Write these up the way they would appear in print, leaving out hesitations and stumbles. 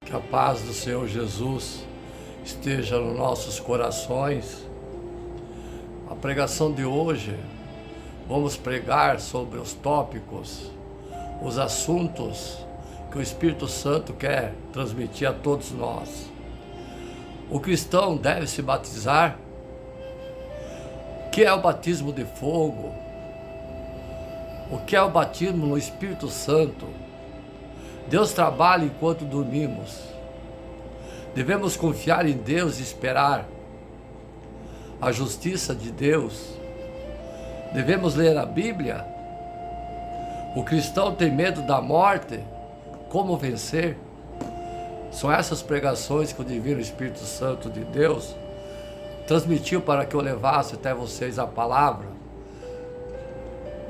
Que a paz do Senhor Jesus esteja nos nossos corações. A pregação de hoje, vamos pregar sobre os tópicos, os assuntos que o Espírito Santo quer transmitir a todos nós. O cristão deve se batizar? O que é o batismo de fogo? O que é o batismo no Espírito Santo? Deus trabalha enquanto dormimos. Devemos confiar em Deus e esperar a justiça de Deus. Devemos ler a Bíblia. O cristão tem medo da morte. Como vencer? São essas pregações que o Divino Espírito Santo de Deus transmitiu para que eu levasse até vocês a palavra.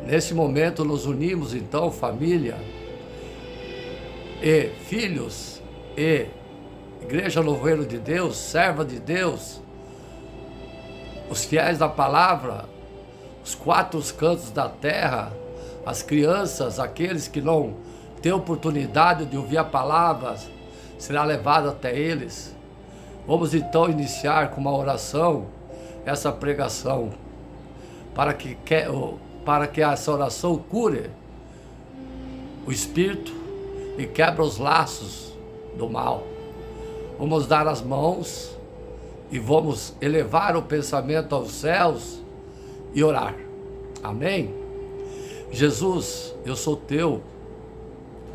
Nesse momento nos unimos então, família, e filhos, e Igreja Louveiro de Deus, serva de Deus, os fiéis da palavra, os quatro cantos da terra, as crianças, aqueles que não têm oportunidade de ouvir a palavra, será levado até eles. Vamos então iniciar com uma oração essa pregação, para que essa oração cure o espírito e quebra os laços do mal. Vamos dar as mãos e vamos elevar o pensamento aos céus e orar. Amém? Jesus, eu sou teu,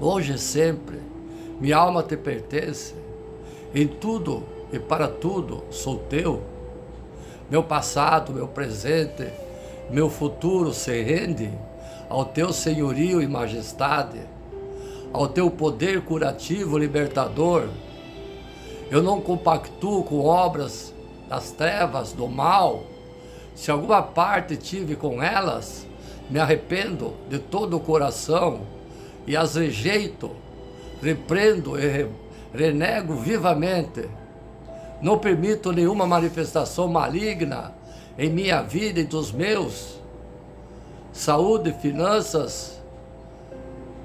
hoje e sempre, minha alma te pertence, em tudo e para tudo sou teu. Meu passado, meu presente, meu futuro se rende ao teu senhorio e majestade, ao teu poder curativo, libertador. Eu não compactuo com obras das trevas, do mal. Se alguma parte tive com elas, me arrependo de todo o coração e as rejeito, repreendo e renego vivamente. Não permito nenhuma manifestação maligna em minha vida e dos meus. Saúde, finanças,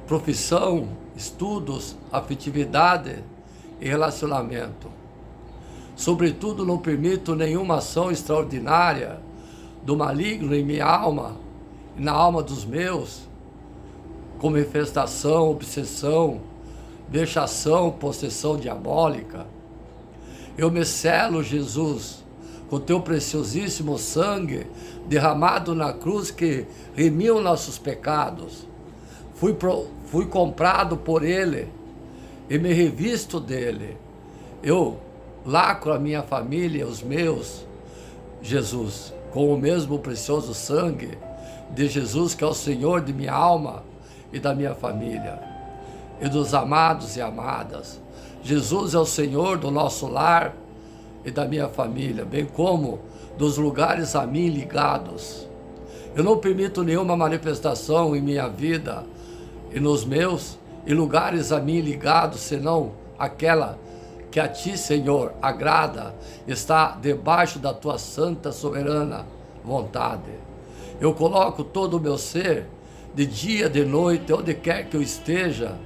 profissão, estudos, afetividade e relacionamento. Sobretudo, não permito nenhuma ação extraordinária do maligno em minha alma e na alma dos meus, como infestação, obsessão, vexação, possessão diabólica. Eu me selo, Jesus, com teu preciosíssimo sangue derramado na cruz que remiu nossos pecados. Fui comprado por ele e me revisto dele. Eu lacro a minha família, os meus, Jesus, com o mesmo precioso sangue de Jesus, que é o Senhor de minha alma e da minha família, e dos amados e amadas. Jesus é o Senhor do nosso lar e da minha família, bem como dos lugares a mim ligados. Eu não permito nenhuma manifestação em minha vida e nos meus, e lugares a mim ligados, senão aquela que a ti, Senhor, agrada, está debaixo da tua santa, soberana vontade. Eu coloco todo o meu ser, de dia, de noite, onde quer que eu esteja,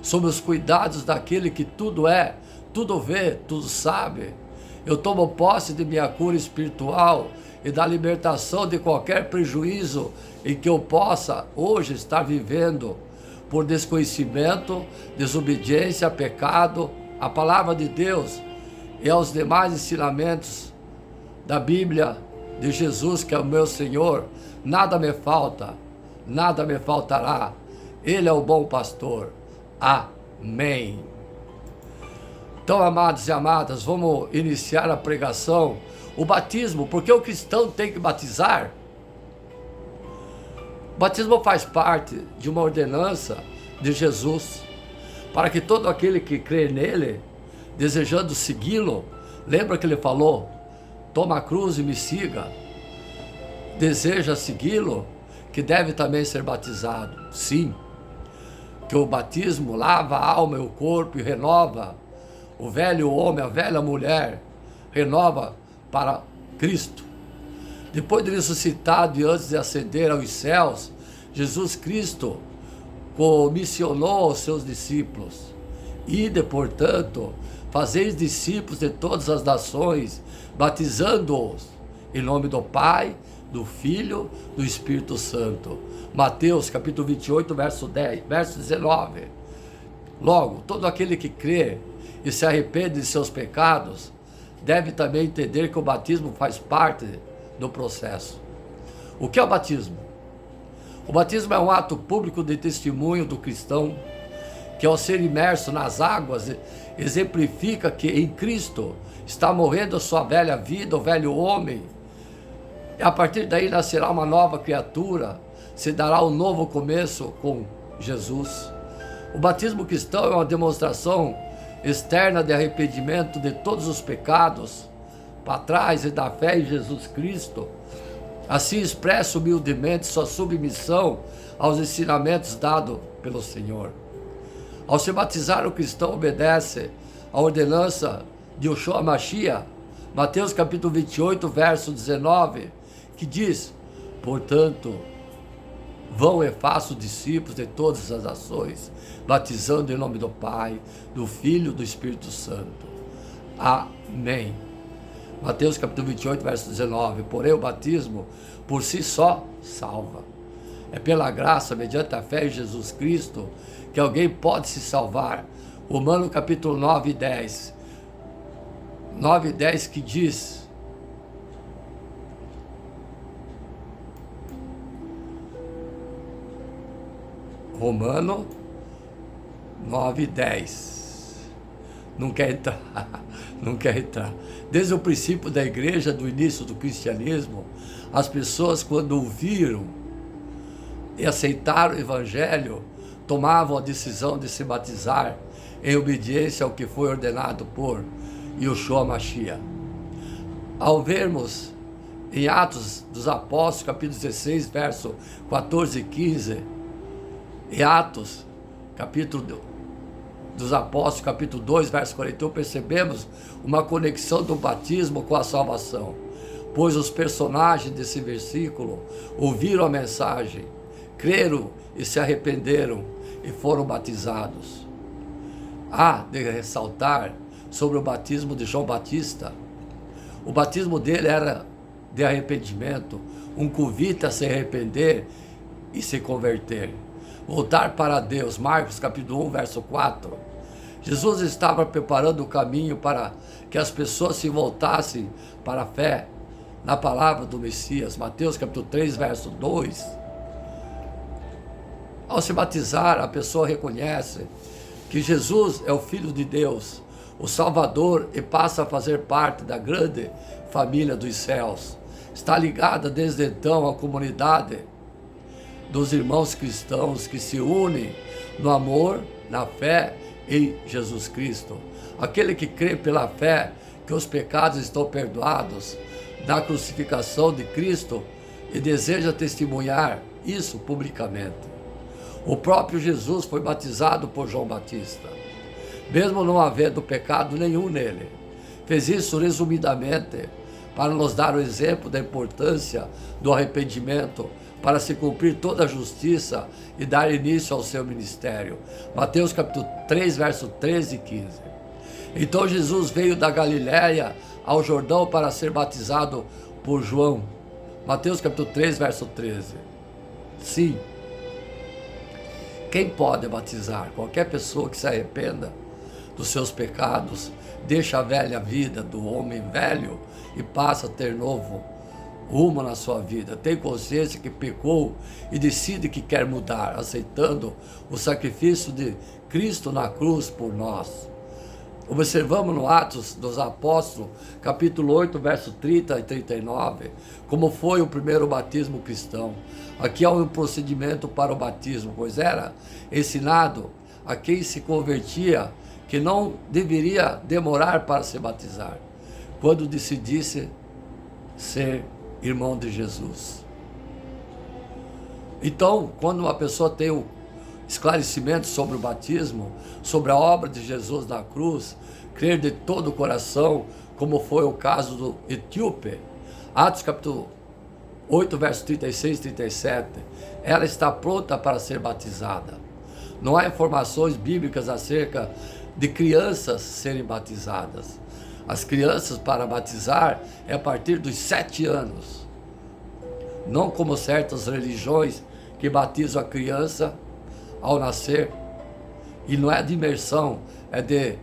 sob os cuidados daquele que tudo é, tudo vê, tudo sabe. Eu tomo posse de minha cura espiritual e da libertação de qualquer prejuízo em que eu possa hoje estar vivendo, por desconhecimento, desobediência, pecado, a palavra de Deus e aos demais ensinamentos da Bíblia de Jesus, que é o meu Senhor. Nada me falta, nada me faltará. Ele é o bom pastor. Amém. Então, amados e amadas, vamos iniciar a pregação. O batismo, porque o cristão tem que batizar. O batismo faz parte de uma ordenança de Jesus, para que todo aquele que crê nele, desejando segui-lo, lembra que ele falou, toma a cruz e me siga. Deseja segui-lo, que deve também ser batizado. Sim, que o batismo lava a alma e o corpo e renova o velho homem, a velha mulher, renova para Cristo. Depois de ressuscitado e antes de ascender aos céus, Jesus Cristo comissionou aos seus discípulos: Ide, portanto, fazeis discípulos de todas as nações, batizando-os em nome do Pai, do Filho, do Espírito Santo. Mateus capítulo 28, verso 19. Logo, todo aquele que crê e se arrepende de seus pecados, deve também entender que o batismo faz parte do processo. O que é o batismo? O batismo é um ato público de testemunho do cristão, que ao ser imerso nas águas, exemplifica que em Cristo está morrendo a sua velha vida, o velho homem, e a partir daí nascerá uma nova criatura, se dará um novo começo com Jesus. O batismo cristão é uma demonstração externa de arrependimento de todos os pecados para trás e da fé em Jesus Cristo. Assim expressa humildemente sua submissão aos ensinamentos dados pelo Senhor. Ao se batizar, o cristão obedece à ordenança de Yeshua Mashiach, Mateus capítulo 28, verso 19, que diz: portanto, vão e façam discípulos de todas as nações, batizando em nome do Pai, do Filho e do Espírito Santo. Amém. Mateus capítulo 28, verso 19. Porém, o batismo por si só salva. É pela graça, mediante a fé em Jesus Cristo, que alguém pode se salvar. Romanos capítulo 9 e 10. 9 e 10 que diz: Romano 9 e 10. Não quer entrar. Não quer entrar. Desde o princípio da igreja, do início do cristianismo, as pessoas, quando ouviram e aceitaram o evangelho, tomavam a decisão de se batizar em obediência ao que foi ordenado por Yeshua Mashiach. Ao vermos em Atos dos Apóstolos, capítulo 16, verso 14 e 15, em Atos, capítulo dos Apóstolos, capítulo 2, verso 41, percebemos uma conexão do batismo com a salvação, pois os personagens desse versículo ouviram a mensagem, creram e se arrependeram e foram batizados. Há de ressaltar sobre o batismo de João Batista. O batismo dele era de arrependimento, um convite a se arrepender e se converter. Voltar para Deus, Marcos capítulo 1, verso 4. Jesus estava preparando o caminho para que as pessoas se voltassem para a fé na palavra do Messias, Mateus capítulo 3, verso 2. Ao se batizar, a pessoa reconhece que Jesus é o Filho de Deus, o Salvador, e passa a fazer parte da grande família dos céus. Está ligada desde então à comunidade dos irmãos cristãos que se unem no amor, na fé em Jesus Cristo. Aquele que crê pela fé que os pecados estão perdoados na crucificação de Cristo e deseja testemunhar isso publicamente. O próprio Jesus foi batizado por João Batista, mesmo não havendo pecado nenhum nele. Fez isso resumidamente para nos dar o exemplo da importância do arrependimento para se cumprir toda a justiça e dar início ao seu ministério. Mateus capítulo 3, verso 13 e 15. Então Jesus veio da Galiléia ao Jordão para ser batizado por João. Mateus capítulo 3, verso 13. Sim, quem pode batizar? Qualquer pessoa que se arrependa dos seus pecados, deixa a velha vida do homem velho e passa a ter novo rumo na sua vida, tem consciência que pecou e decide que quer mudar, aceitando o sacrifício de Cristo na cruz por nós. Observamos no Atos dos Apóstolos, capítulo 8, verso 30 e 39, como foi o primeiro batismo cristão. Aqui há um procedimento para o batismo, pois era ensinado a quem se convertia que não deveria demorar para se batizar, quando decidisse ser irmão de Jesus. Então, quando uma pessoa tem o esclarecimento sobre o batismo, sobre a obra de Jesus na cruz, crer de todo o coração, como foi o caso do etíope, Atos capítulo 8, versos 36 e 37, ela está pronta para ser batizada. Não há informações bíblicas acerca de crianças serem batizadas. As crianças para batizar é a partir dos 7 anos. Não como certas religiões que batizam a criança ao nascer. E não é de imersão, é de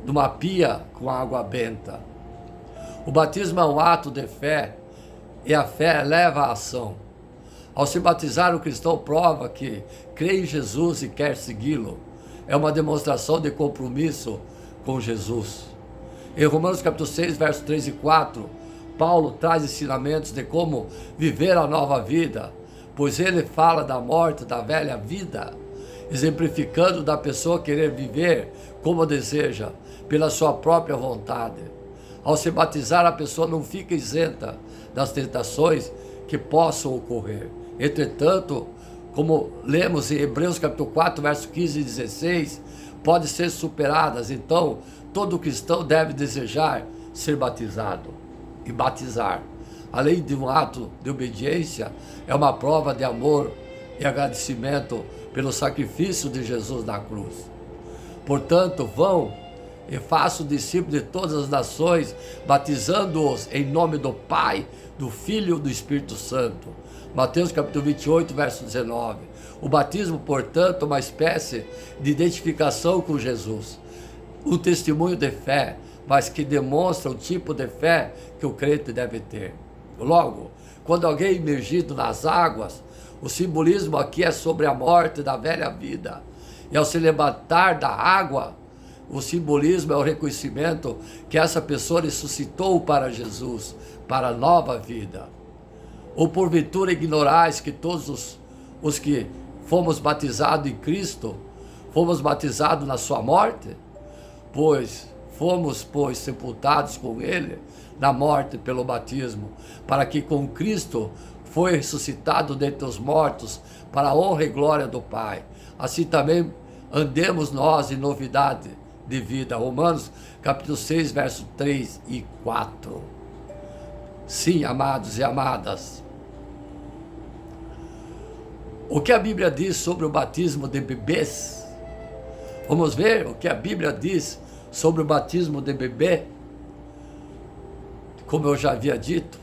uma pia com água benta. O batismo é um ato de fé e a fé leva à ação. Ao se batizar, o cristão prova que crê em Jesus e quer segui-lo. É uma demonstração de compromisso com Jesus. Em Romanos capítulo 6, versos 3 e 4, Paulo traz ensinamentos de como viver a nova vida, pois ele fala da morte da velha vida, exemplificando da pessoa querer viver como deseja, pela sua própria vontade. Ao se batizar, a pessoa não fica isenta das tentações que possam ocorrer. Entretanto, como lemos em Hebreus capítulo 4, versos 15 e 16, podem ser superadas. Então, todo cristão deve desejar ser batizado e batizar. Além de um ato de obediência, é uma prova de amor e agradecimento pelo sacrifício de Jesus na cruz. Portanto, vão e façam discípulos de todas as nações, batizando-os em nome do Pai, do Filho e do Espírito Santo. Mateus capítulo 28, verso 19. O batismo, portanto, é uma espécie de identificação com Jesus. Um testemunho de fé, mas que demonstra o tipo de fé que o crente deve ter. Logo, quando alguém é imergido nas águas, o simbolismo aqui é sobre a morte da velha vida. E ao se levantar da água, o simbolismo é o reconhecimento que essa pessoa ressuscitou para Jesus, para a nova vida. Ou porventura ignorais que todos os que fomos batizados em Cristo, fomos batizados na sua morte? Pois fomos, sepultados com ele na morte pelo batismo, para que com Cristo foi ressuscitado dentre os mortos, para a honra e glória do Pai. Assim também andemos nós em novidade de vida. Romanos capítulo 6, verso 3 e 4. Sim, amados e amadas. O que a Bíblia diz sobre o batismo de bebês? Vamos ver o que a Bíblia diz sobre o batismo de bebê? Como eu já havia dito,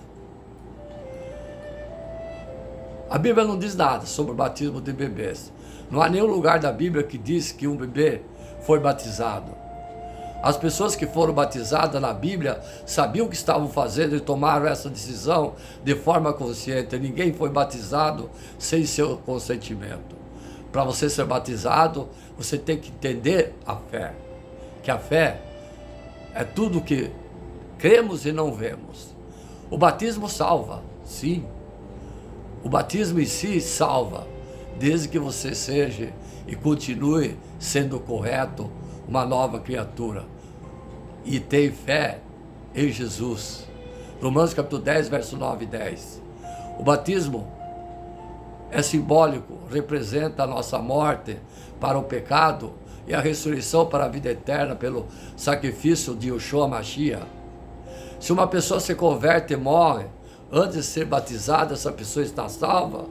a Bíblia não diz nada sobre o batismo de bebês. Não há nenhum lugar da Bíblia que diz que um bebê foi batizado. As pessoas que foram batizadas na Bíblia sabiam o que estavam fazendo e tomaram essa decisão de forma consciente. Ninguém foi batizado sem seu consentimento. Para você ser batizado, você tem que entender a fé. Que a fé é tudo que cremos e não vemos. O batismo salva, sim. O batismo em si salva, desde que você seja e continue sendo correto, uma nova criatura, e tem fé em Jesus. Romanos capítulo 10, verso 9 e 10. O batismo é simbólico, representa a nossa morte para o pecado e a ressurreição para a vida eterna pelo sacrifício de Yeshua Mashiach. Se uma pessoa se converte e morre antes de ser batizada, essa pessoa está salva.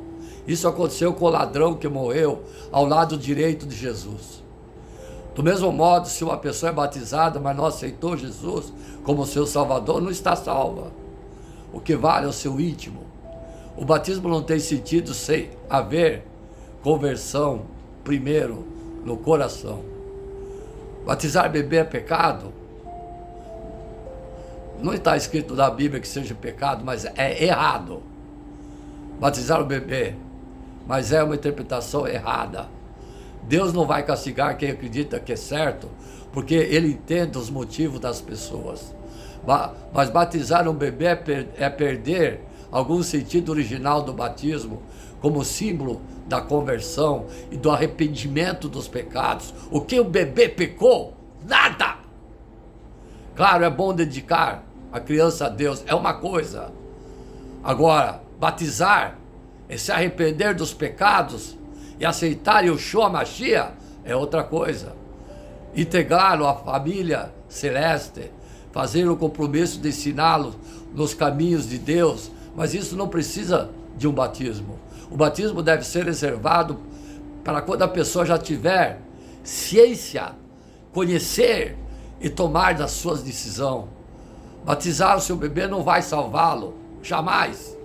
Isso aconteceu com o ladrão que morreu ao lado direito de Jesus. Do mesmo modo, se uma pessoa é batizada, mas não aceitou Jesus como seu Salvador, não está salva. O que vale é o seu íntimo. O batismo não tem sentido sem haver conversão primeiro no coração. Batizar bebê é pecado? Não está escrito na Bíblia que seja pecado, mas é errado. Batizar o bebê, mas é uma interpretação errada. Deus não vai castigar quem acredita que é certo, porque Ele entende os motivos das pessoas. Mas batizar um bebê é perder algum sentido original do batismo, como símbolo da conversão e do arrependimento dos pecados. O que o bebê pecou? Nada! Claro, é bom dedicar a criança a Deus, é uma coisa. Agora, batizar é se arrepender dos pecados e aceitar Yeshua Mashiach é outra coisa. Integrá-lo à família celeste, fazer o compromisso de ensiná-lo nos caminhos de Deus, mas isso não precisa de um batismo. O batismo deve ser reservado para quando a pessoa já tiver ciência conhecer e tomar das suas decisões. Batizar o seu bebê não vai salvá-lo, jamais.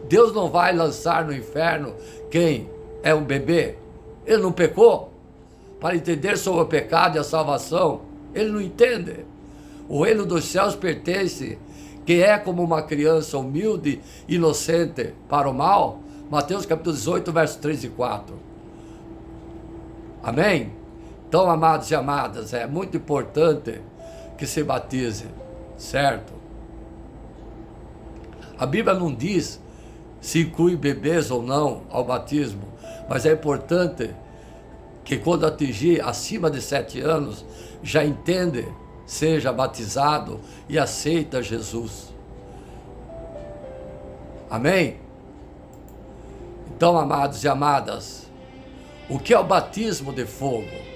Deus não vai lançar no inferno quem é um bebê. Ele não pecou. Para entender sobre o pecado e a salvação, ele não entende. O reino dos céus pertence quem é como uma criança humilde, inocente para o mal. Mateus capítulo 18, versos 3 e 4. Amém? Então, amados e amadas, é muito importante que se batize, certo? A Bíblia não diz se inclui bebês ou não ao batismo, mas é importante que quando atingir acima de 7 anos, já entende, seja batizado e aceita Jesus. Amém? Então, amados e amadas, o que é o batismo de fogo?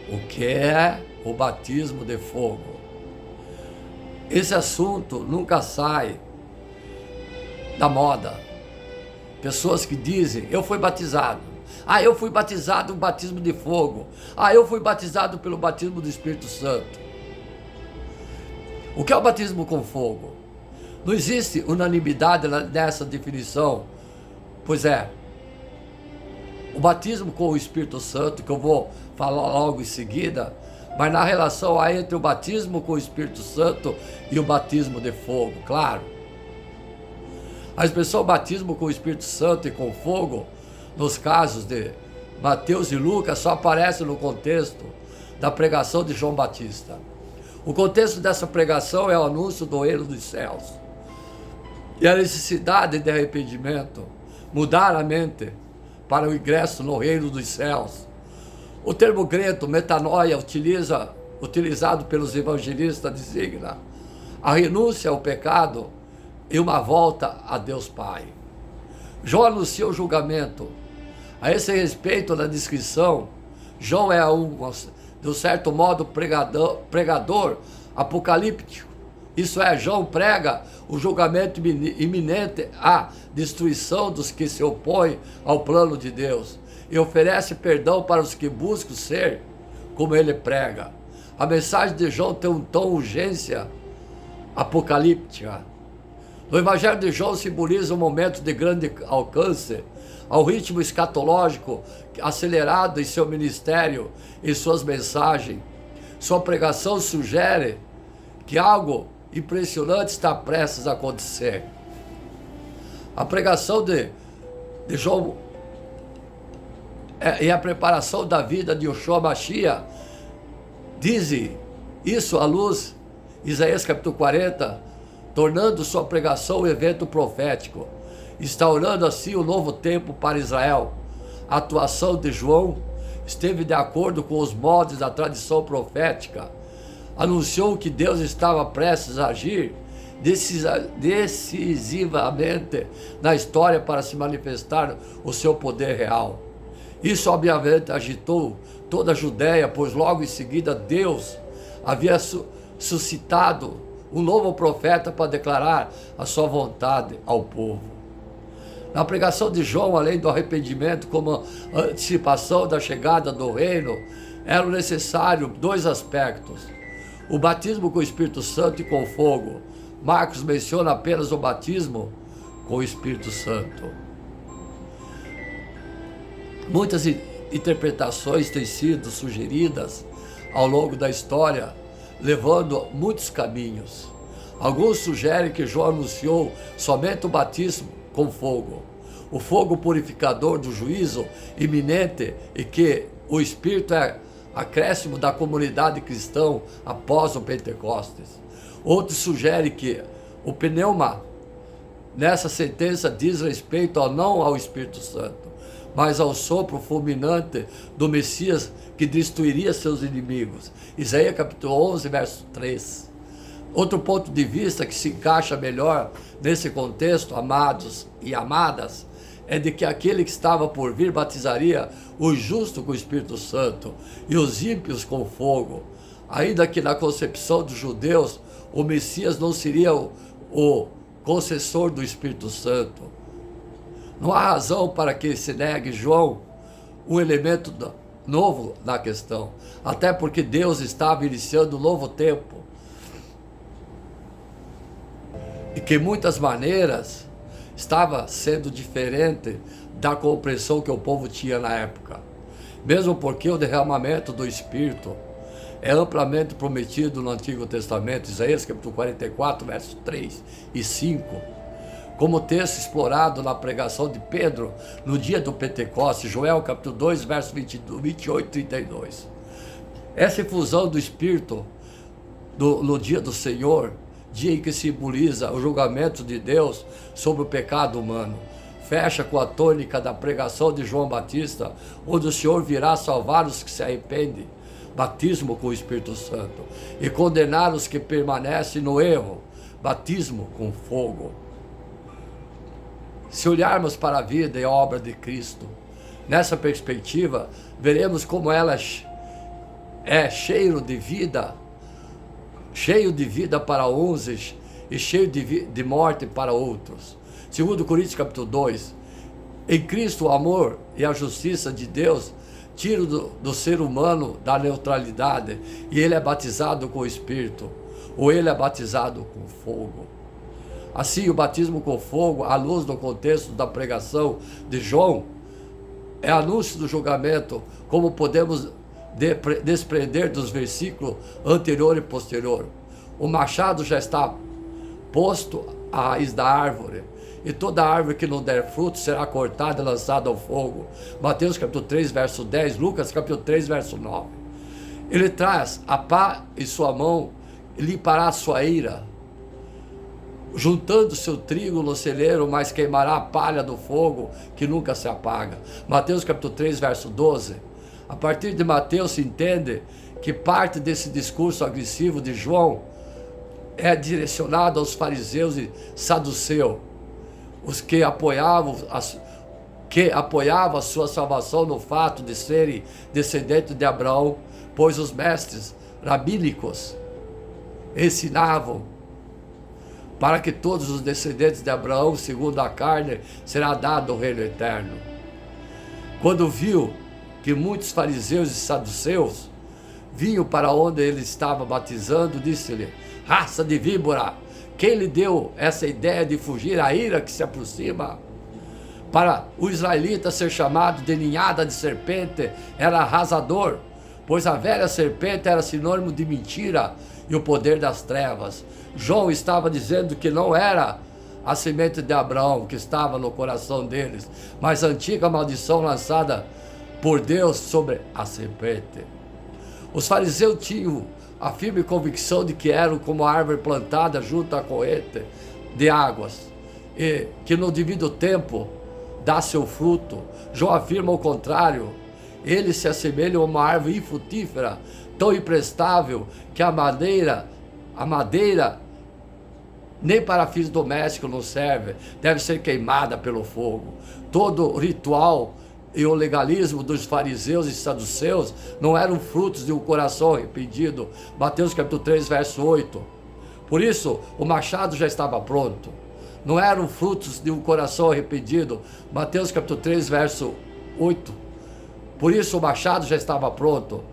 O que é o batismo de fogo? Esse assunto nunca sai da moda. Pessoas que dizem, eu fui batizado. Eu fui batizado no batismo de fogo. Eu fui batizado pelo batismo do Espírito Santo. O que é o batismo com fogo? Não existe unanimidade nessa definição. Pois é, o batismo com o Espírito Santo, que eu vou falar logo em seguida, mas na relação aí entre o batismo com o Espírito Santo e o batismo de fogo, claro. A expressão batismo com o Espírito Santo e com fogo, nos casos de Mateus e Lucas, só aparece no contexto da pregação de João Batista. O contexto dessa pregação é o anúncio do reino dos céus. E a necessidade de arrependimento, mudar a mente para o ingresso no reino dos céus. O termo grego metanoia, utilizado pelos evangelistas, designa a renúncia ao pecado e uma volta a Deus Pai. João anuncia o julgamento. A esse respeito, na descrição, João é de um certo modo, pregador apocalíptico. Isso é, João prega o julgamento iminente, a destruição dos que se opõem ao plano de Deus e oferece perdão para os que buscam ser como ele prega. A mensagem de João tem um tom urgência apocalíptica. No Evangelho de João simboliza um momento de grande alcance, ao ritmo escatológico acelerado em seu ministério e suas mensagens. Sua pregação sugere que algo impressionante está prestes a acontecer. A pregação de João e a preparação da vida de Yeshua Mashiach dizem isso à luz, Isaías capítulo 40, tornando sua pregação um evento profético, instaurando assim um novo tempo para Israel. A atuação de João esteve de acordo com os moldes da tradição profética. Anunciou que Deus estava prestes a agir decisivamente na história para se manifestar o seu poder real. Isso obviamente agitou toda a Judéia, pois logo em seguida Deus havia suscitado um novo profeta para declarar a sua vontade ao povo. Na pregação de João, além do arrependimento como antecipação da chegada do reino, eram necessários 2 aspectos: o batismo com o Espírito Santo e com fogo. Marcos menciona apenas o batismo com o Espírito Santo. Muitas interpretações têm sido sugeridas ao longo da história, levando muitos caminhos. Alguns sugerem que João anunciou somente o batismo com fogo, o fogo purificador do juízo iminente, e que o Espírito é acréscimo da comunidade cristã após o Pentecostes. Outros sugerem que o pneuma nessa sentença diz respeito não ao Espírito Santo, mas ao sopro fulminante do Messias que destruiria seus inimigos. Isaías capítulo 11, verso 3. Outro ponto de vista que se encaixa melhor nesse contexto, amados e amadas, é de que aquele que estava por vir batizaria o justo com o Espírito Santo e os ímpios com fogo. Ainda que na concepção dos judeus, o Messias não seria o concessor do Espírito Santo. Não há razão para que se negue João um elemento novo na questão, até porque Deus estava iniciando um novo tempo, e que, de muitas maneiras, estava sendo diferente da compreensão que o povo tinha na época. Mesmo porque o derramamento do Espírito é amplamente prometido no Antigo Testamento, Isaías capítulo 44, versos 3 e 5, como texto explorado na pregação de Pedro no dia do Pentecostes, Joel capítulo 2, versos 28 e 32. Essa infusão do Espírito no dia do Senhor, dia em que simboliza o julgamento de Deus sobre o pecado humano, fecha com a tônica da pregação de João Batista, onde o Senhor virá salvar os que se arrependem, batismo com o Espírito Santo, e condenar os que permanecem no erro, batismo com fogo. Se olharmos para a vida e a obra de Cristo, nessa perspectiva, veremos como ela é cheio de vida para uns e cheio de morte para outros. Segundo Coríntios capítulo 2, em Cristo o amor e a justiça de Deus tiram do ser humano da neutralidade, e ele é batizado com o Espírito, ou ele é batizado com fogo. Assim, o batismo com fogo, à luz do contexto da pregação de João, é anúncio do julgamento, como podemos desprender dos versículos anterior e posterior. O machado já está posto à raiz da árvore, e toda árvore que não der fruto será cortada e lançada ao fogo. Mateus capítulo 3, verso 10, Lucas capítulo 3, verso 9. Ele traz a pá em sua mão e limpará a sua ira, juntando seu trigo no celeiro, mas queimará a palha do fogo que nunca se apaga. Mateus capítulo 3, verso 12. A partir de Mateus se entende que parte desse discurso agressivo de João é direcionado aos fariseus e saduceus, os que apoiavam a sua salvação no fato de serem descendentes de Abraão, pois os mestres rabínicos ensinavam para que todos os descendentes de Abraão, segundo a carne, será dado o reino eterno. Quando viu que muitos fariseus e saduceus vinham para onde ele estava batizando, disse-lhe: raça de víbora, quem lhe deu essa ideia de fugir à ira que se aproxima? Para o israelita ser chamado de ninhada de serpente era arrasador, pois a velha serpente era sinônimo de mentira e o poder das trevas. João estava dizendo que não era a semente de Abraão que estava no coração deles, mas a antiga maldição lançada por Deus sobre a serpente. Os fariseus tinham a firme convicção de que eram como a árvore plantada junto à corrente de águas, e que no devido tempo dá seu fruto. João afirma o contrário. Eles se assemelham a uma árvore infrutífera, tão imprestável que a madeira nem para fins domésticos não serve, deve ser queimada pelo fogo. Todo o ritual e o legalismo dos fariseus e saduceus não eram frutos de um coração arrependido. Mateus capítulo 3, verso 8. Por isso, o machado já estava pronto. Não eram frutos de um coração arrependido. Mateus capítulo 3, verso 8. Por isso, o machado já estava pronto.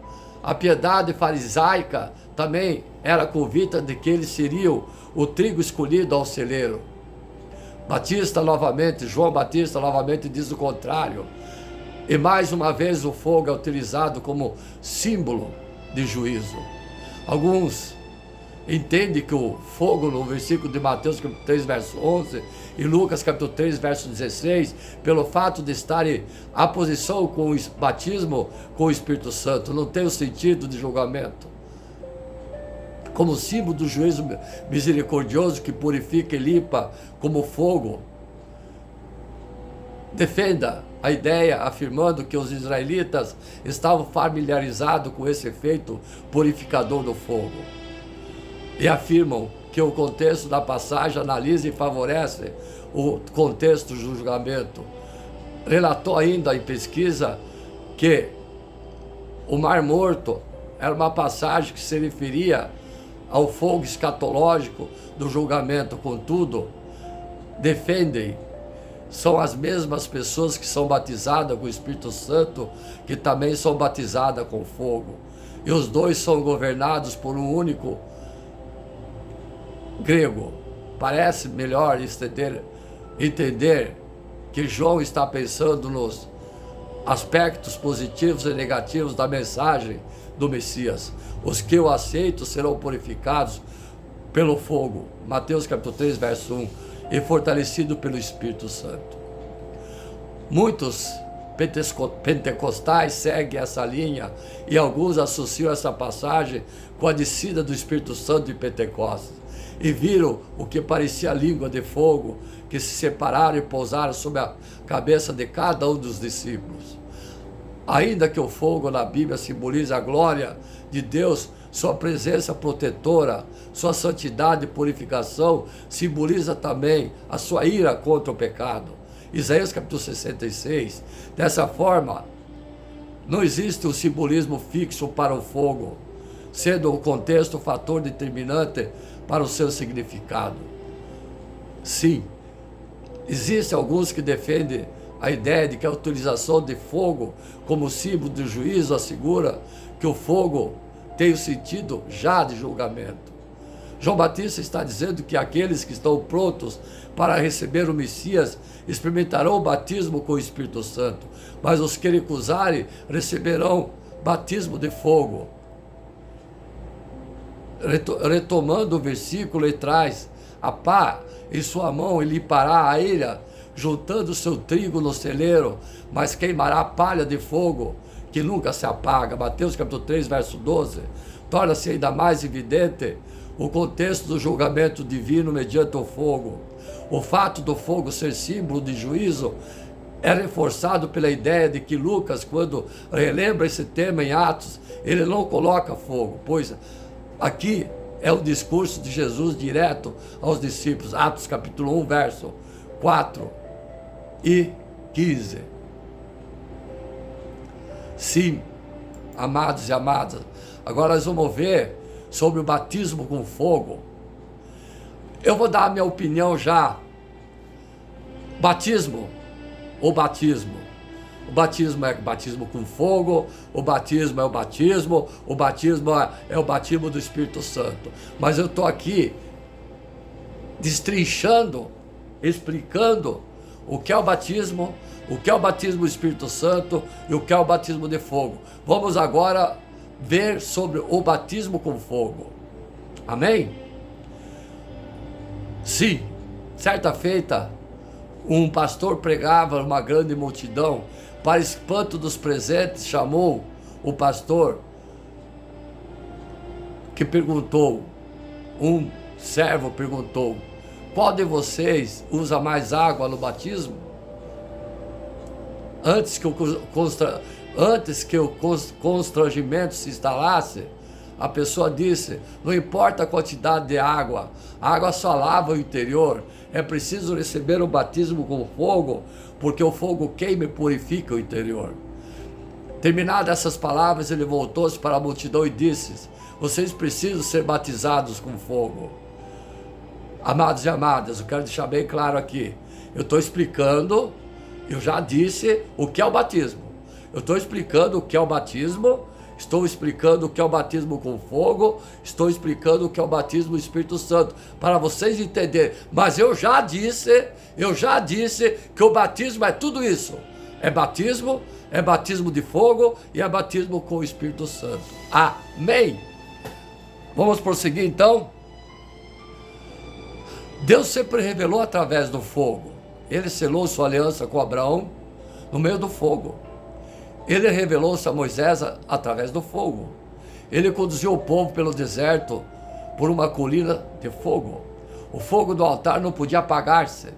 A piedade farisaica também era convicta de que eles seriam o trigo escolhido ao celeiro. João Batista novamente diz o contrário. E mais uma vez o fogo é utilizado como símbolo de juízo. Alguns entendem que o fogo, no versículo de Mateus capítulo 3, verso 11, e Lucas capítulo 3, verso 16, pelo fato de estarem à posição com o batismo com o Espírito Santo, não tem o sentido de julgamento, como símbolo do juízo misericordioso que purifica e limpa como fogo. Defenda a ideia afirmando que os israelitas estavam familiarizados com esse efeito purificador do fogo. E afirmam que o contexto da passagem analisa e favorece o contexto do julgamento. Relatou ainda em pesquisa que o Mar Morto era uma passagem que se referia ao fogo escatológico do julgamento. Contudo, defendem são as mesmas pessoas que são batizadas com o Espírito Santo, que também são batizadas com fogo. E os dois são governados por um único grego. Parece melhor entender que João está pensando nos aspectos positivos e negativos da mensagem do Messias. Os que o aceitam serão purificados pelo fogo. Mateus capítulo 3, verso 1. E fortalecido pelo Espírito Santo. Muitos pentecostais seguem essa linha e alguns associam essa passagem com a descida do Espírito Santo de Pentecostes e viram o que parecia língua de fogo que se separaram e pousaram sobre a cabeça de cada um dos discípulos. Ainda que o fogo na Bíblia simbolize a glória de Deus, sua presença protetora, sua santidade e purificação, simboliza também a sua ira contra o pecado. Isaías capítulo 66. Dessa forma, não existe um simbolismo fixo para o fogo, sendo o contexto o fator determinante para o seu significado. Sim, existem alguns que defendem a ideia de que a utilização de fogo como símbolo de juízo assegura que o fogo tem o sentido já de julgamento. João Batista está dizendo que aqueles que estão prontos para receber o Messias experimentarão o batismo com o Espírito Santo, mas os que recusarem receberão batismo de fogo. Retomando o versículo, ele traz a pá em sua mão e limpará a eira, juntando seu trigo no celeiro, mas queimará a palha de fogo que nunca se apaga. Mateus capítulo 3, verso 12. Torna-se ainda mais evidente o contexto do julgamento divino mediante o fogo. O fato do fogo ser símbolo de juízo é reforçado pela ideia de que Lucas, quando relembra esse tema em Atos, ele não coloca fogo, pois aqui é o discurso de Jesus direto aos discípulos. Atos capítulo 1, verso 4 e 15. Sim, amados e amadas, agora nós vamos ver sobre o batismo com fogo. Eu vou dar a minha opinião já. Batismo ou batismo? O batismo é batismo com fogo, o batismo é o batismo é o batismo do Espírito Santo. Mas eu estou aqui destrinchando, explicando o que é o batismo do Espírito Santo e o que é o batismo de fogo. Vamos agora ver sobre o batismo com fogo. Amém? Sim, certa feita, um pastor pregava uma grande multidão. Para espanto dos presentes, chamou o pastor, que perguntou, um servo perguntou: qual de vocês usa mais água no batismo? Antes que o constrangimento se instalasse, a pessoa disse: não importa a quantidade de água, a água só lava o interior. É preciso receber o batismo com fogo, porque o fogo queima e purifica o interior. Terminadas essas palavras, ele voltou-se para a multidão e disse: vocês precisam ser batizados com fogo. Amados e amadas, eu quero deixar bem claro aqui, eu estou explicando, eu já disse o que é o batismo. Eu estou explicando o que é o batismo, estou explicando o que é o batismo com fogo, estou explicando o que é o batismo do Espírito Santo, para vocês entenderem. Mas eu já disse que o batismo é tudo isso. É batismo de fogo e é batismo com o Espírito Santo. Amém? Vamos prosseguir então? Deus sempre revelou através do fogo. Ele selou sua aliança com Abraão no meio do fogo. Ele revelou-se a Moisés através do fogo. Ele conduziu o povo pelo deserto por uma colina de fogo. O fogo do altar não podia apagar-se.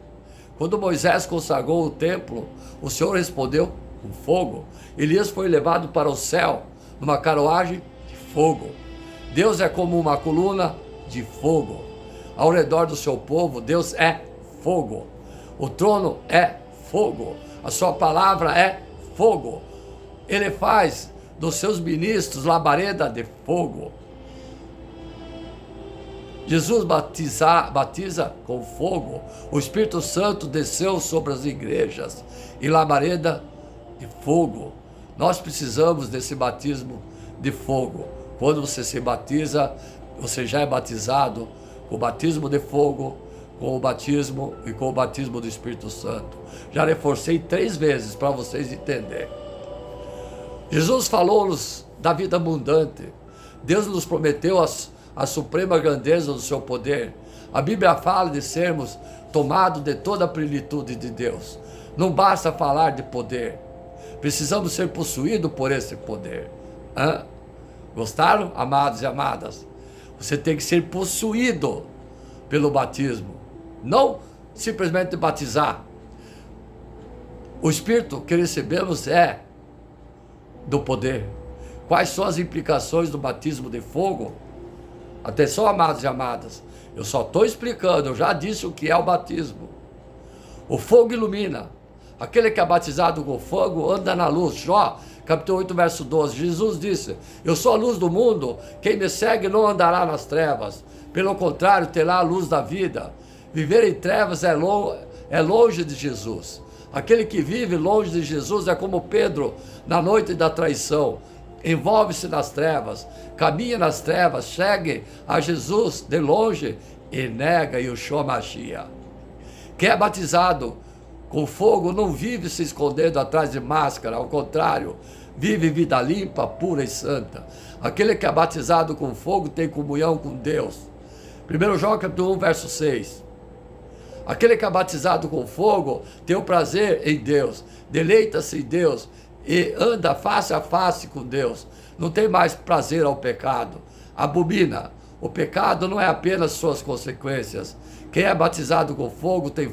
Quando Moisés consagrou o templo, o Senhor respondeu com fogo. Elias foi levado para o céu numa carruagem de fogo. Deus é como uma coluna de fogo. Ao redor do seu povo, Deus é fogo. O trono é fogo. A sua palavra é fogo. Ele faz dos seus ministros labareda de fogo. Jesus batiza com fogo. O Espírito Santo desceu sobre as igrejas em labareda de fogo. Nós precisamos desse batismo de fogo. Quando você se batiza, você já é batizado com o batismo de fogo, com o batismo e com o batismo do Espírito Santo. Já reforcei 3 vezes para vocês entenderem. Jesus falou-nos da vida abundante. Deus nos prometeu a suprema grandeza do seu poder. A Bíblia fala de sermos tomados de toda a plenitude de Deus. Não basta falar de poder. Precisamos ser possuídos por esse poder. Gostaram, amados e amadas? Você tem que ser possuído pelo batismo. Não simplesmente batizar. O Espírito que recebemos é do poder. Quais são as implicações do batismo de fogo? Atenção, amados e amadas. Eu só estou explicando, eu já disse o que é o batismo. O fogo ilumina. Aquele que é batizado com fogo anda na luz. Jó, capítulo 8, verso 12. Jesus disse: eu sou a luz do mundo, quem me segue não andará nas trevas. Pelo contrário, terá a luz da vida. Viver em trevas é longe de Jesus. Aquele que vive longe de Jesus é como Pedro na noite da traição. Envolve-se nas trevas, caminha nas trevas, segue a Jesus de longe e nega Yeshua Mashiach. Quem é batizado com fogo não vive se escondendo atrás de máscara, ao contrário, vive vida limpa, pura e santa. Aquele que é batizado com fogo tem comunhão com Deus. 1 João capítulo 1, verso 6. Aquele que é batizado com fogo tem o prazer em Deus, deleita-se em Deus e anda face a face com Deus. Não tem mais prazer ao pecado. Abomina. O pecado não é apenas suas consequências. Quem é batizado com fogo tem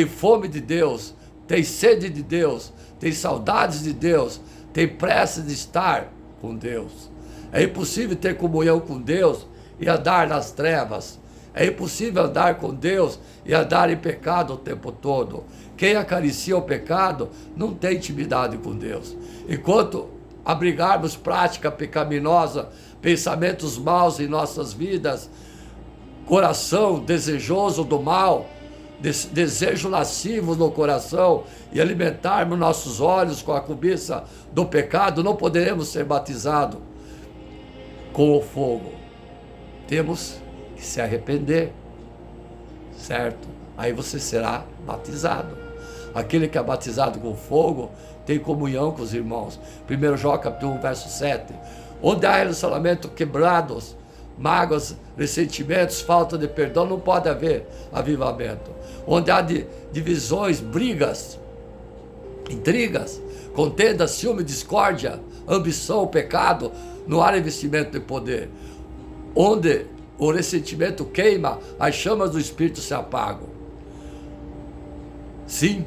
fome de Deus, tem sede de Deus, tem saudades de Deus, tem pressa de estar com Deus. É impossível ter comunhão com Deus e andar nas trevas. É impossível andar com Deus e andar em pecado o tempo todo. Quem acaricia o pecado não tem intimidade com Deus. Enquanto abrigarmos prática pecaminosa, pensamentos maus em nossas vidas, coração desejoso do mal, desejo lascivo no coração, e alimentarmos nossos olhos com a cobiça do pecado, não poderemos ser batizados com o fogo. Temos que se arrepender, certo? Aí você será batizado. Aquele que é batizado com fogo tem comunhão com os irmãos. 1 João capítulo 1, verso 7. Onde há relacionamento quebrados, mágoas, ressentimentos, falta de perdão, não pode haver avivamento. Onde há divisões, brigas, intrigas, contenda, ciúme, discórdia, ambição, pecado, não há investimento de poder. Onde o ressentimento queima, as chamas do Espírito se apagam. Sim,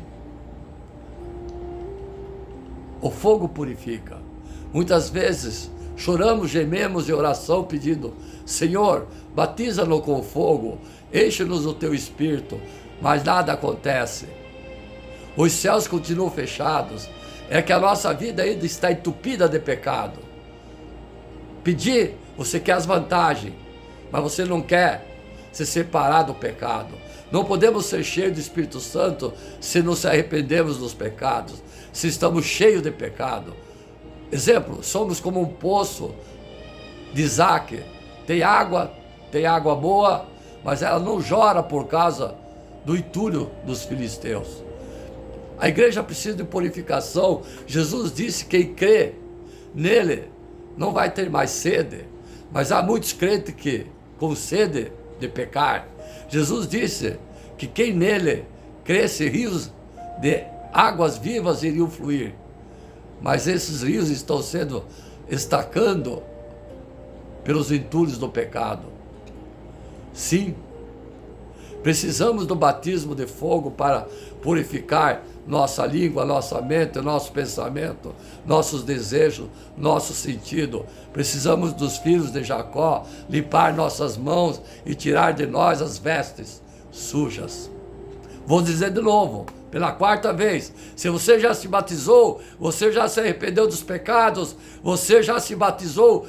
o fogo purifica. Muitas vezes choramos, gememos em oração pedindo: Senhor, batiza-nos com fogo, enche-nos o teu Espírito, mas nada acontece. Os céus continuam fechados. É que a nossa vida ainda está entupida de pecado. Pedir, você quer as vantagens, mas você não quer se separar do pecado. Não podemos ser cheios do Espírito Santo se não se arrependemos dos pecados, se estamos cheios de pecado. Exemplo, somos como um poço de Isaac. Tem água boa, mas ela não jorra por causa do entulho dos filisteus. A igreja precisa de purificação. Jesus disse que quem crê nele não vai ter mais sede, mas há muitos crentes que com sede de pecar. Jesus disse que quem nele cresce, rios de águas vivas iriam fluir, mas esses rios estão sendo estacando pelos entulhos do pecado. Sim, precisamos do batismo de fogo para purificar nossa língua, nossa mente, nosso pensamento, nossos desejos, nosso sentido. Precisamos dos filhos de Jacó limpar nossas mãos e tirar de nós as vestes sujas. Vou dizer de novo, pela 4ª vez: se você já se batizou, você já se arrependeu dos pecados, você já se batizou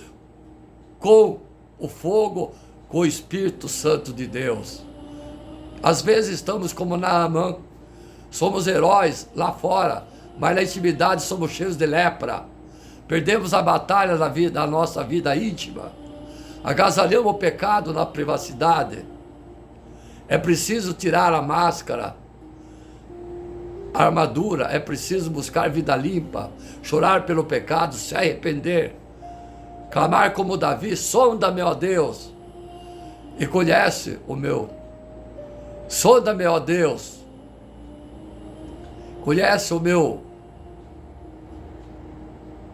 com o fogo, com o Espírito Santo de Deus. Às vezes estamos como Naamã, somos heróis lá fora, mas na intimidade somos cheios de lepra. Perdemos a batalha da nossa vida íntima. Agasalhamos o pecado na privacidade. É preciso tirar a máscara, a armadura, é preciso buscar vida limpa, chorar pelo pecado, se arrepender, clamar como Davi: sonda-me, ó Deus, e conhece o meu. Sonda-me, ó Deus, conhece o meu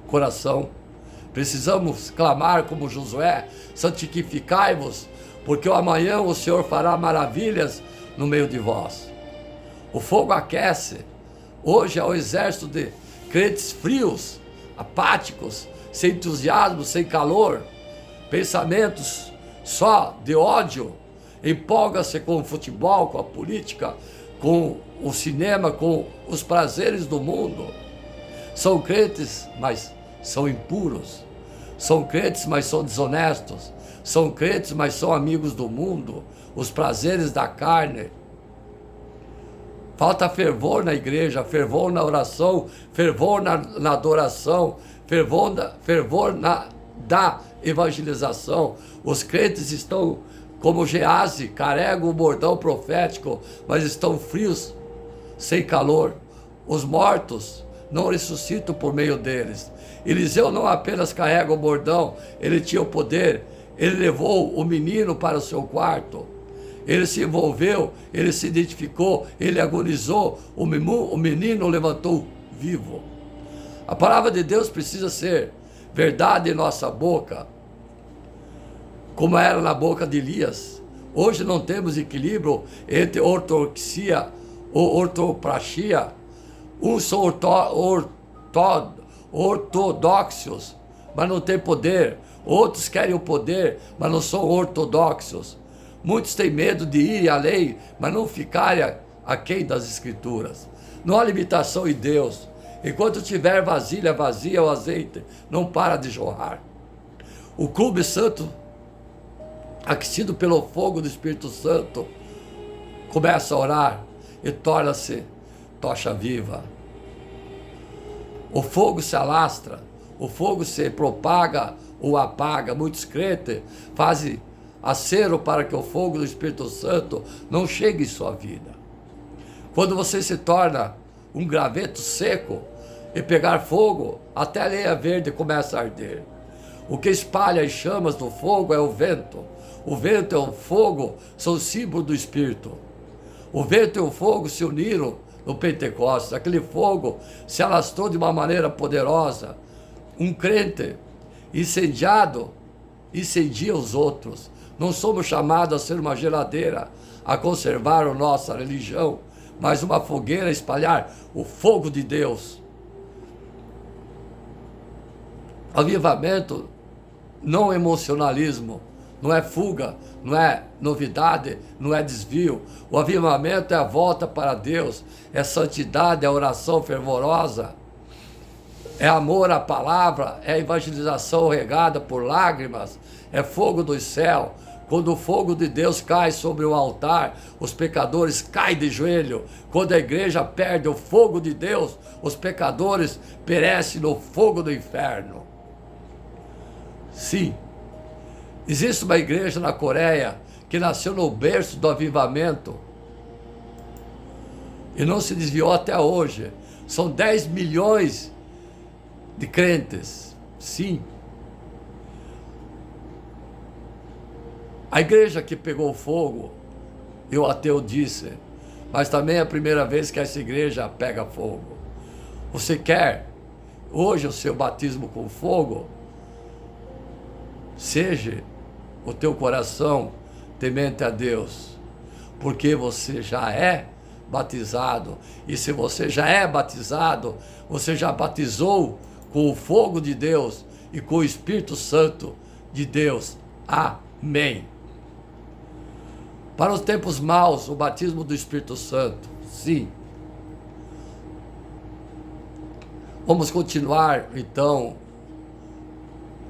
coração. Precisamos clamar como Josué: santificai-vos, porque amanhã o Senhor fará maravilhas no meio de vós. O fogo aquece. Hoje é o exército de crentes frios, apáticos, sem entusiasmo, sem calor, pensamentos só de ódio, empolga-se com o futebol, com a política, com o cinema, com os prazeres do mundo. São crentes, mas são impuros. São crentes, mas são desonestos. São crentes, mas são amigos do mundo, os prazeres da carne. Falta fervor na igreja, fervor na oração, fervor na adoração, fervor da evangelização. Os crentes estão como Geazi, carregam o bordão profético, mas estão frios, sem calor. Os mortos não ressuscitam por meio deles. Eliseu não apenas carrega o bordão, ele tinha o poder. Ele levou o menino para o seu quarto. Ele se envolveu, ele se identificou, ele agonizou. O menino levantou vivo. A palavra de Deus precisa ser verdade em nossa boca, como era na boca de Elias. Hoje não temos equilíbrio entre ortodoxia ou ortopraxia. Uns são ortodoxos, mas não têm poder. Outros querem o poder, mas não são ortodoxos. Muitos têm medo de ir além, mas não ficarem aquém das Escrituras. Não há limitação em Deus. Enquanto tiver vasilha vazia, o azeite não para de jorrar. O clube santo, aquecido pelo fogo do Espírito Santo, começa a orar e torna-se tocha viva. O fogo se alastra, o fogo se propaga ou apaga. Muitos crentes fazem acero para que o fogo do Espírito Santo não chegue em sua vida. Quando você se torna um graveto seco e pegar fogo, até a lenha verde começa a arder. O que espalha as chamas do fogo é o vento. O vento e o fogo são símbolos do Espírito. O vento e o fogo se uniram no Pentecostes. Aquele fogo se alastrou de uma maneira poderosa. Um crente incendiado incendia os outros. Não somos chamados a ser uma geladeira, a conservar a nossa religião, mas uma fogueira a espalhar o fogo de Deus. Avivamento não é emocionalismo, não é fuga, não é novidade, não é desvio. O avivamento é a volta para Deus, é santidade, é oração fervorosa, é amor à palavra, é evangelização regada por lágrimas, é fogo do céu. Quando o fogo de Deus cai sobre o altar, os pecadores caem de joelho. Quando a igreja perde o fogo de Deus, os pecadores perecem no fogo do inferno. Sim, existe uma igreja na Coreia que nasceu no berço do avivamento e não se desviou até hoje. São 10 milhões de crentes. Sim. A igreja que pegou fogo, e o ateu disse, mas também é a primeira vez que essa igreja pega fogo. Você quer hoje o seu batismo com fogo? Seja o teu coração temente a Deus, porque você já é batizado. E se você já é batizado, você já batizou com o fogo de Deus e com o Espírito Santo de Deus. Amém. Para os tempos maus, o batismo do Espírito Santo, sim. Vamos continuar, então,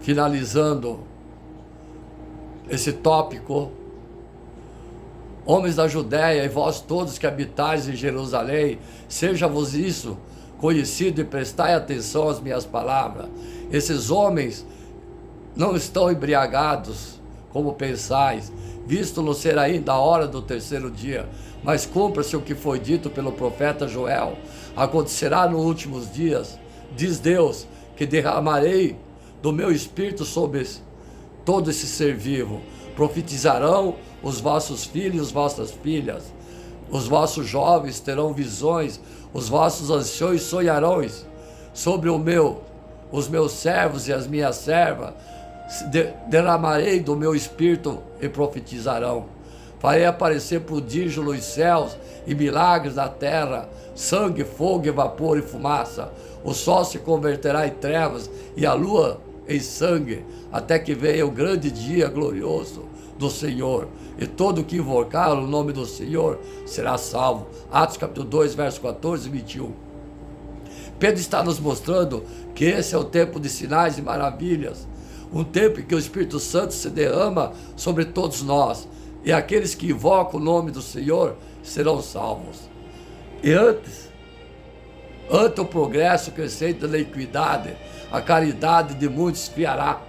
finalizando esse tópico. Homens da Judéia e vós todos que habitais em Jerusalém, seja-vos isso conhecido e prestai atenção às minhas palavras. Esses homens não estão embriagados, como pensais, visto não ser ainda a hora do terceiro dia, mas cumpra-se o que foi dito pelo profeta Joel. Acontecerá nos últimos dias, diz Deus, que derramarei do meu espírito sobre todo esse ser vivo. Profetizarão os vossos filhos e as vossas filhas. Os vossos jovens terão visões, os vossos anciões sonharão sobre os meus servos e as minhas servas. Derramarei do meu espírito e profetizarão. Farei aparecer prodígio nos céus e milagres na terra, sangue, fogo, vapor e fumaça. O sol se converterá em trevas e a lua em sangue, até que venha o grande dia glorioso do Senhor. E todo que invocar o nome do Senhor será salvo. Atos capítulo 2, verso 14 e 21. Pedro está nos mostrando que esse é o tempo de sinais e maravilhas. Um tempo em que o Espírito Santo se derrama sobre todos nós. E aqueles que invocam o nome do Senhor serão salvos. E antes o progresso crescente da iniquidade, a caridade de muitos fiará.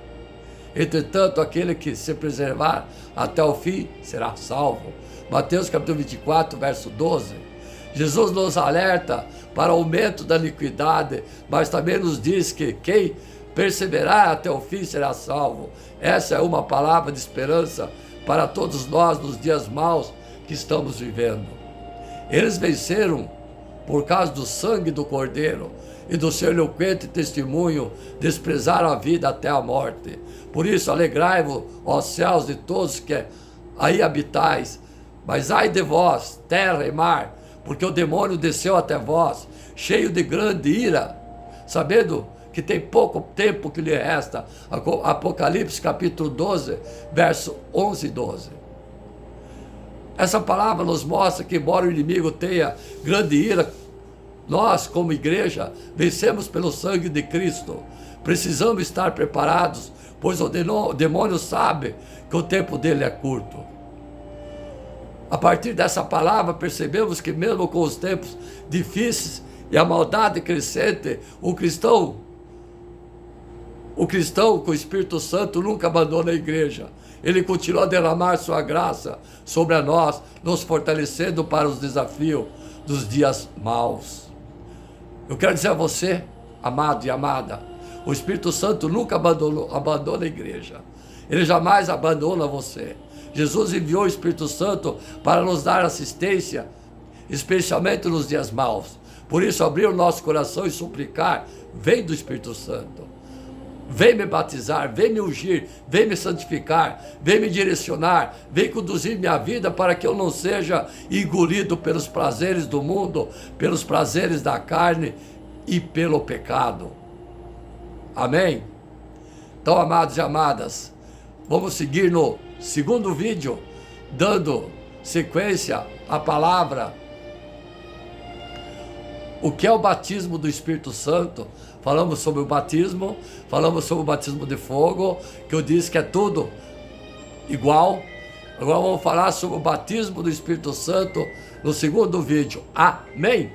Entretanto, aquele que se preservar até o fim será salvo. Mateus capítulo 24, verso 12. Jesus nos alerta para o aumento da iniquidade, mas também nos diz que quem perseverar até o fim será salvo. Essa é uma palavra de esperança para todos nós nos dias maus que estamos vivendo. Eles venceram por causa do sangue do Cordeiro e do seu eloquente testemunho, desprezaram a vida até a morte. Por isso, alegrai-vos, ó céus, de todos que aí habitais. Mas ai de vós, terra e mar, porque o demônio desceu até vós, cheio de grande ira, sabendo que tem pouco tempo que lhe resta. Apocalipse capítulo 12, verso 11 e 12. Essa palavra nos mostra que, embora o inimigo tenha grande ira, nós, como igreja, vencemos pelo sangue de Cristo. Precisamos estar preparados, pois o demônio sabe que o tempo dele é curto. A partir dessa palavra, percebemos que mesmo com os tempos difíceis e a maldade crescente, o cristão com o Espírito Santo nunca abandona a igreja. Ele continua a derramar sua graça sobre nós, nos fortalecendo para os desafios dos dias maus. Eu quero dizer a você, amado e amada, o Espírito Santo nunca abandona a igreja. Ele jamais abandona você. Jesus enviou o Espírito Santo para nos dar assistência, especialmente nos dias maus. Por isso, abrir o nosso coração e suplicar, vem do Espírito Santo. Vem me batizar, vem me ungir, vem me santificar, vem me direcionar, vem conduzir minha vida para que eu não seja engolido pelos prazeres do mundo, pelos prazeres da carne e pelo pecado. Amém? Então, amados e amadas, vamos seguir no segundo vídeo, dando sequência à palavra. O que é o batismo do Espírito Santo? Falamos sobre o batismo, falamos sobre o batismo de fogo, que eu disse que é tudo igual. Agora vamos falar sobre o batismo do Espírito Santo no segundo vídeo. Amém?